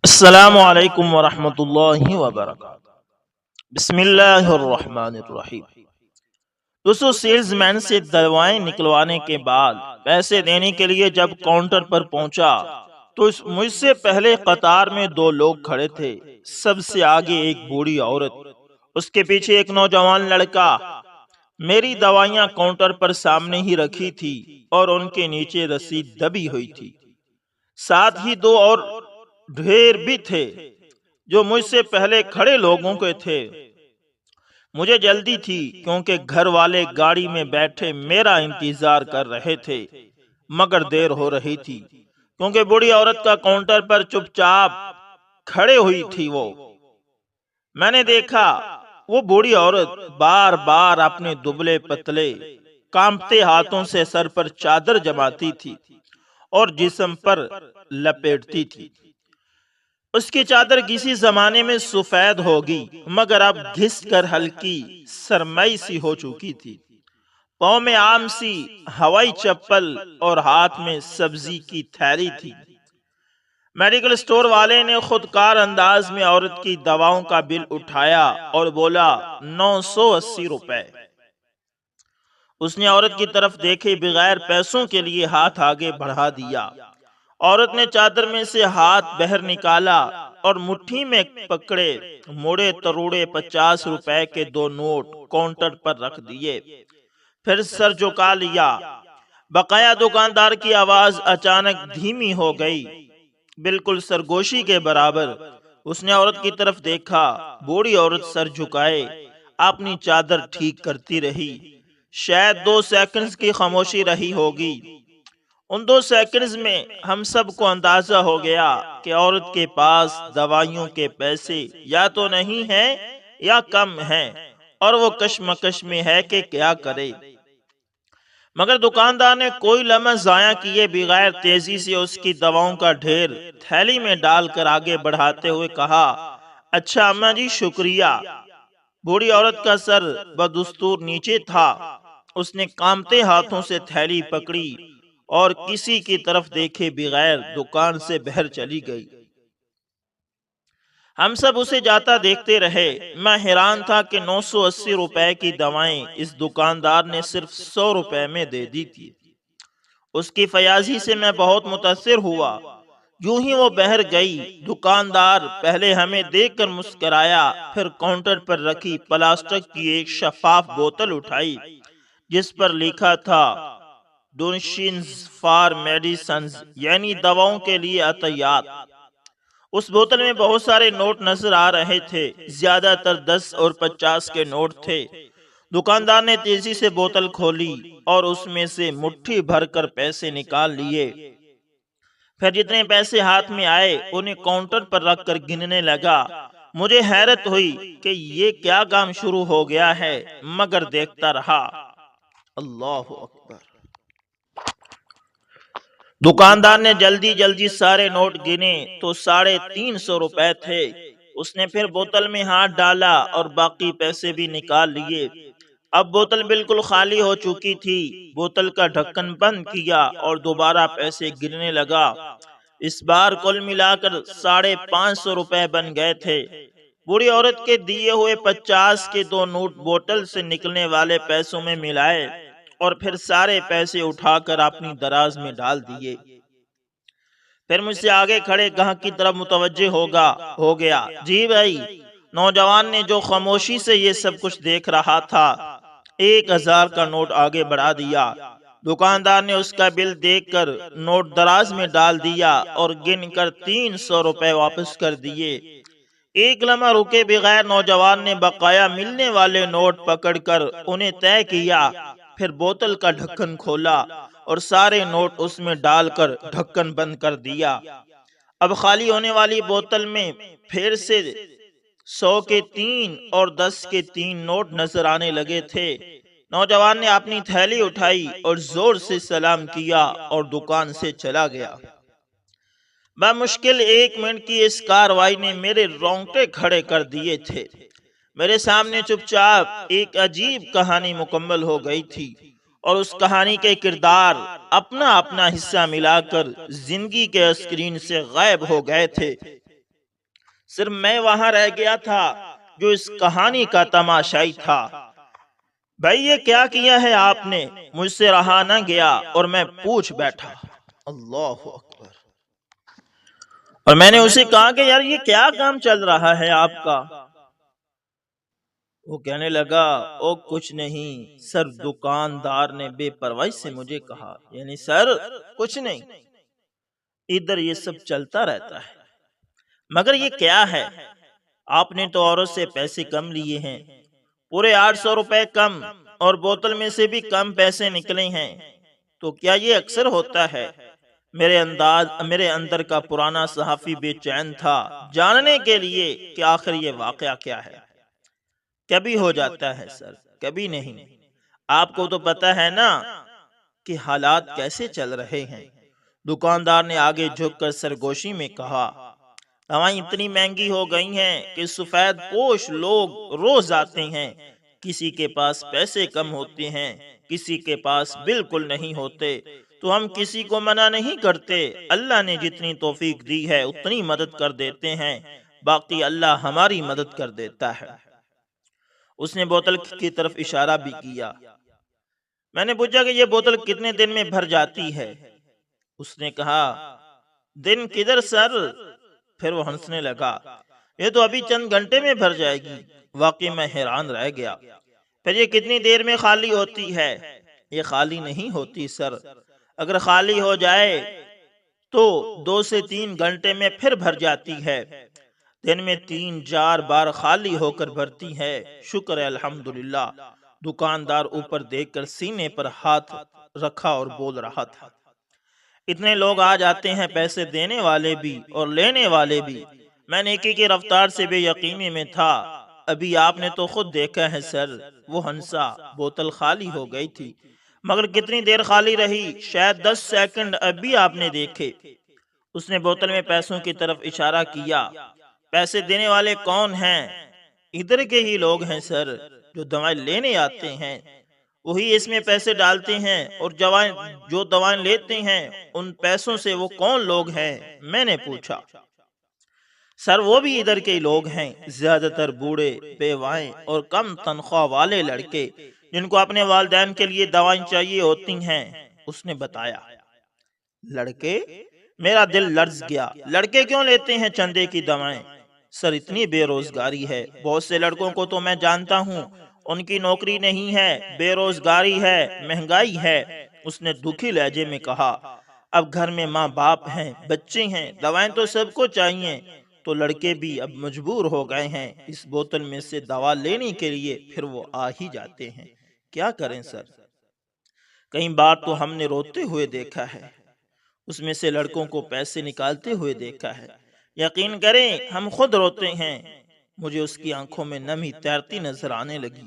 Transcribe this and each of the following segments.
السلام علیکم ورحمۃ اللہ وبرکاتہ۔ بسم اللہ الرحمن الرحیم۔ دوستو، سیلز مین سے دوائیں نکلوانے کے بعد پیسے دینے کے لیے جب کاؤنٹر پر پہنچا تو مجھ سے پہلے قطار میں دو لوگ کھڑے تھے۔ سب سے آگے ایک بوڑھی عورت، اس کے پیچھے ایک نوجوان لڑکا۔ میری دوائیاں کاؤنٹر پر سامنے ہی رکھی تھی اور ان کے نیچے رسید دبی ہوئی تھی۔ ساتھ ہی دو اور ڈھیر بھی تھے جو مجھ سے پہلے کھڑے لوگوں کے تھے۔ مجھے جلدی تھی کیونکہ گھر والے گاڑی میں بیٹھے میرا انتظار کر رہے تھے، مگر دیر ہو رہی تھی کیونکہ بوڑھی عورت کا کاؤنٹر پر چپ چاپ کھڑے ہوئی تھی۔ میں نے دیکھا وہ بوڑھی عورت بار بار اپنے دبلے پتلے کانپتے ہاتھوں سے سر پر چادر جماتی تھی اور جسم پر لپیٹتی تھی۔ اس کی چادر کسی زمانے میں سفید ہوگی مگر اب گھس کر ہلکی سرمئی سی ہو چکی تھی۔ پاؤں میں عام سی ہوائی چپل اور ہاتھ میں سبزی کی تھیلی تھی۔ میڈیکل سٹور والے نے خودکار انداز میں عورت کی دواؤں کا بل اٹھایا اور بولا 980 روپے۔ اس نے عورت کی طرف دیکھے بغیر پیسوں کے لیے ہاتھ آگے بڑھا دیا۔ عورت نے چادر میں سے ہاتھ بہر نکالا اور مٹھی میں پکڑے موڑے تروڑے 50 روپے کے دو نوٹ کاؤنٹر پر رکھ دیے، پھر سر جھکا لیا۔ بقایا دکاندار کی آواز اچانک دھیمی ہو گئی، بالکل سرگوشی کے برابر۔ اس نے عورت کی طرف دیکھا۔ بوڑھی عورت سر جھکائے اپنی چادر ٹھیک کرتی رہی۔ شاید 2 سیکنڈز کی خاموشی رہی ہوگی۔ ان 2 سیکنڈز میں ہم سب کو اندازہ ہو گیا کہ عورت کے پاس دوائیوں کے پیسے یا تو نہیں ہیں یا کم ہیں، اور وہ کشمکش میں ہے کہ کیا کرے۔ مگر دکاندار نے کوئی لمحہ ضائع کیے بغیر تیزی سے اس کی دواؤں کا ڈھیر تھیلی میں ڈال کر آگے بڑھاتے ہوئے کہا، اچھا اماں جی، شکریہ۔ بوڑھی عورت کا سر بدستور نیچے تھا۔ اس نے کانپتے ہاتھوں سے تھیلی پکڑی اور کسی کی طرف دیکھے بغیر دکان سے باہر چلی گئی۔ ہم سب اسے جاتا دیکھتے رہے۔ میں حیران تھا کہ 980 روپے کی دوائیں اس دکاندار نے صرف 100 روپے میں دے دی تھی۔ اس کی فیاضی سے میں بہت متاثر ہوا۔ یوں ہی وہ باہر گئی۔ دکاندار پہلے ہمیں دیکھ کر مسکرایا، پھر کاؤنٹر پر رکھی پلاسٹک کی ایک شفاف بوتل اٹھائی جس پر لکھا تھا ڈونیشنز فار میڈیسنز، یعنی دواؤں کے لیے عطیات۔ اس بوتل میں بہت سارے نوٹ نظر آ رہے تھے، زیادہ تر 10 اور 50 کے نوٹ تھے۔ دکاندار نے تیزی سے بوتل کھولی اور اس میں سے مٹھی بھر کر پیسے نکال لیے، پھر جتنے پیسے ہاتھ میں آئے انہیں کاؤنٹر پر رکھ کر گننے لگا۔ مجھے حیرت ہوئی کہ یہ کیا کام شروع ہو گیا ہے، مگر دیکھتا رہا۔ اللہ اکبر۔ دکاندار نے جلدی سارے نوٹ گنے تو 350 روپے تھے۔ اس نے پھر بوتل میں ہاتھ ڈالا اور باقی پیسے بھی نکال لیے۔ اب بوتل بالکل خالی ہو چکی تھی۔ بوتل کا ڈھکن بند کیا اور دوبارہ پیسے گرنے لگا۔ اس بار کل ملا کر 550 روپے بن گئے تھے۔ بوڑھی عورت کے دیے ہوئے 50 کے دو نوٹ بوتل سے نکلنے والے پیسوں میں ملائے اور پھر سارے پیسے اٹھا کر اپنی دراز میں ڈال دیے۔ پھر مجھ سے آگے کھڑے گاہک کی طرف متوجہ ہو گیا۔ جی بھائی، نوجوان نے جو خاموشی سے یہ سب کچھ دیکھ رہا تھا 1000 کا نوٹ آگے بڑھا دیا۔ دکاندار نے اس کا بل دیکھ کر نوٹ دراز میں ڈال دیا اور گن کر 300 روپے واپس کر دیے۔ ایک لمحہ رکے بغیر نوجوان نے بقایا ملنے والے نوٹ پکڑ کر انہیں طے کیا، پھر بوتل کا ڈھکن کھولا اور سارے نوٹ اس میں ڈال کر ڈھکن بند کر دیا۔ اب خالی ہونے والی بوتل میں پھر سے 100 کے 3 اور 10 کے 3 نوٹ نظر آنے لگے تھے۔ نوجوان نے اپنی تھیلی اٹھائی اور زور سے سلام کیا اور دکان سے چلا گیا۔ بمشکل 1 منٹ کی اس کاروائی نے میرے رونگٹے کھڑے کر دیے تھے۔ میرے سامنے چپ چاپ ایک عجیب کہانی مکمل ہو گئی تھی اور اس کہانی کے کردار اپنا حصہ ملا کر زندگی کے اسکرین سے غائب ہو گئے تھے۔ صرف میں وہاں رہ گیا تھا جو اس کہانی کا تماشائی تھا۔ بھائی یہ کیا کیا ہے آپ نے؟ مجھ سے رہا نہ گیا اور میں پوچھ بیٹھا۔ اللہ اکبر۔ اور میں نے اسے کہا کہ یار یہ کیا کام چل رہا ہے آپ کا؟ وہ کہنے لگا او کچھ نہیں سر، دکاندار نے بے پرواہی سے مجھے کہا، یعنی سر کچھ نہیں، ادھر یہ سب چلتا رہتا ہے، مگر یہ کیا ہے؟ آپ نے تو عورت سے پیسے کم لیے ہیں، پورے 800 روپے کم، اور بوتل میں سے بھی کم پیسے نکلے ہیں، تو کیا یہ اکثر ہوتا ہے؟ میرے اندر کا پرانا صحافی بے چین تھا جاننے کے لیے کہ آخر یہ واقعہ کیا ہے۔ کبھی ہو جاتا ہے سر، کبھی نہیں، آپ کو تو پتہ ہے نا کہ حالات کیسے چل رہے ہیں۔ دکاندار نے آگے جھک کر سرگوشی میں کہا، دوائیں اتنی مہنگی ہو گئی ہیں کہ سفید پوش لوگ روز آتے ہیں، کسی کے پاس پیسے کم ہوتے ہیں، کسی کے پاس بالکل نہیں ہوتے، تو ہم کسی کو منع نہیں کرتے، اللہ نے جتنی توفیق دی ہے اتنی مدد کر دیتے ہیں، باقی اللہ ہماری مدد کر دیتا ہے۔ اس نے بوتل کی طرف اشارہ بھی کیا۔ میں نے پوچھا کہ یہ بوتل کتنے دن میں بھر جاتی ہے؟ اس نے کہا، دن کدھر سر؟ پھر وہ ہنسنے لگا، یہ تو ابھی چند گھنٹے میں بھر جائے گی۔ واقعی میں حیران رہ گیا۔ پھر یہ کتنی دیر میں خالی ہوتی ہے؟ یہ خالی نہیں ہوتی سر، اگر خالی ہو جائے تو 2 سے 3 گھنٹے میں پھر بھر جاتی ہے، دن میں 3-4 بار خالی ہو کر بھرتی ہے، شکر ہے الحمدللہ۔ دکاندار اوپر دیکھ کر سینے پر ہاتھ رکھا اور بول رہا تھا، اتنے لوگ آ جاتے ہیں، پیسے دینے والے بھی اور لینے والے بھی، میں نیکی کی رفتار سے بے یقینی میں تھا، ابھی آپ نے تو خود دیکھا ہے سر۔ وہ ہنسا، بوتل خالی ہو گئی تھی، مگر کتنی دیر خالی رہی؟ شاید 10 سیکنڈ، ابھی آپ نے دیکھے۔ اس نے بوتل میں پیسوں کی طرف اشارہ کیا۔ پیسے دینے والے کون ہیں؟ ادھر کے ہی لوگ ہیں سر، جو دوائیں لینے آتے ہیں وہی اس میں پیسے ڈالتے ہیں، اور جو دوائیں لیتے ہیں ان پیسوں سے وہ کون لوگ ہیں؟ میں نے پوچھا۔ سر وہ بھی ادھر کے لوگ ہیں، زیادہ تر بوڑھے، بیوائیں اور کم تنخواہ والے لڑکے جن کو اپنے والدین کے لیے دوائیں چاہیے ہوتی ہیں، اس نے بتایا۔ لڑکے؟ میرا دل لرز گیا، لڑکے کیوں لیتے ہیں چندے کی دوائیں؟ سر اتنی بے روزگاری ہے، بہت سے لڑکوں کو تو میں جانتا ہوں، ان کی نوکری نہیں ہے، بے روزگاری ہے، مہنگائی ہے۔ اس نے دکھی لہجے میں کہا، اب گھر میں ماں باپ ہیں، بچے ہیں، دوائیں تو سب کو چاہیے، تو لڑکے بھی اب مجبور ہو گئے ہیں اس بوتل میں سے دوا لینے کے لیے، پھر وہ آ ہی جاتے ہیں، کیا کریں سر؟ کئی بار تو ہم نے روتے ہوئے دیکھا ہے، اس میں سے لڑکوں کو پیسے نکالتے ہوئے دیکھا ہے، یقین کریں ہم خود روتے ہیں۔ مجھے اس کی آنکھوں میں نمی تیرتی نظر آنے لگی۔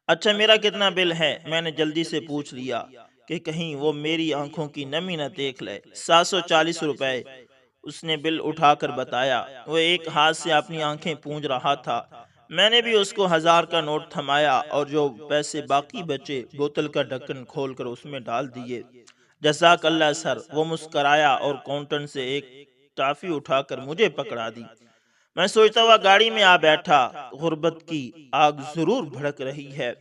اچھا میرا کتنا بل ہے؟ میں نے جلدی سے پوچھ لیا کہ کہیں وہ میری آنکھوں کی نمی نہ دیکھ لے۔ 740 روپے۔ اس نے بل اٹھا کر بتایا۔ وہ ایک ہاتھ سے اپنی آنکھیں پونجھ رہا تھا۔ میں نے بھی اس کو 1000 کا نوٹ تھمایا اور جو پیسے باقی بچے بوتل کا ڈھکن کھول کر اس میں ڈال دیے۔ جزاک اللہ سر۔ وہ مسکرایا اور کاؤنٹر سے ایک ٹافی اٹھا کر مجھے پکڑا دی۔ میں سوچتا ہوا گاڑی میں آ بیٹھا، غربت کی آگ ضرور بھڑک رہی ہے،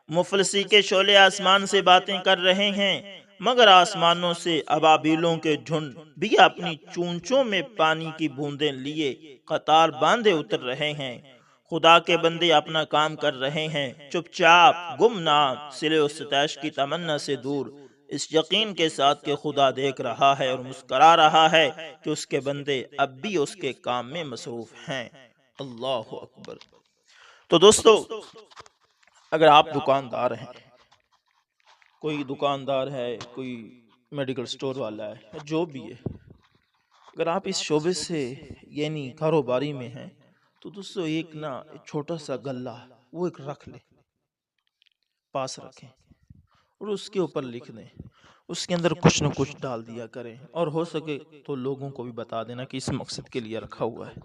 مفلسی کے شعلے آسمان سے باتیں کر رہے ہیں، مگر آسمانوں سے ابابیلوں کے جھنڈ بھی اپنی چونچوں میں پانی کی بوندیں لیے قطار باندھے اتر رہے ہیں۔ خدا کے بندے اپنا کام کر رہے ہیں، چپ چاپ، گمنام، صلہ و ستائش کی تمنا سے دور، اس یقین کے ساتھ کہ خدا دیکھ رہا ہے اور مسکرا رہا ہے کہ اس کے بندے اب بھی اس کے کام میں مصروف ہیں۔ اللہ اکبر۔ تو دوستو، اگر آپ دکاندار ہیں، کوئی دکاندار ہے، کوئی میڈیکل سٹور والا ہے، جو بھی ہے، اگر آپ اس شعبے سے یعنی کاروباری میں ہیں تو دوستو ایک چھوٹا سا گلہ وہ ایک رکھ لیں، پاس رکھیں اور اس کے اوپر لکھ دیں، اس کے اندر کچھ نہ کچھ ڈال دیا کریں، اور ہو سکے تو لوگوں کو بھی بتا دینا کہ اس مقصد کے لیے رکھا ہوا ہے۔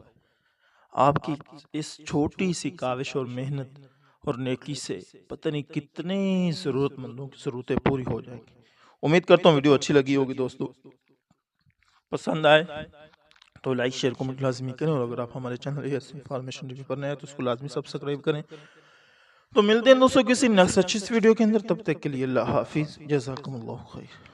آپ کی اس چھوٹی سی کاوش اور محنت اور نیکی سے پتہ نہیں کتنے ضرورت مندوں کی ضرورتیں پوری ہو جائیں گی۔ امید کرتا ہوں ویڈیو اچھی لگی ہوگی دوستو، پسند آئے تو لائک شیئر کمنٹ لازمی کریں، اور اگر آپ ہمارے چینل ایس انفارمیشن ریویو پر نئے ہیں تو اس کو لازمی سبسکرائب کریں۔ تو ملتے ہیں دوستوں کسی نیکسٹ اچھی ویڈیو کے اندر، تب تک کے لیے اللہ حافظ، جزاکم اللہ خیر۔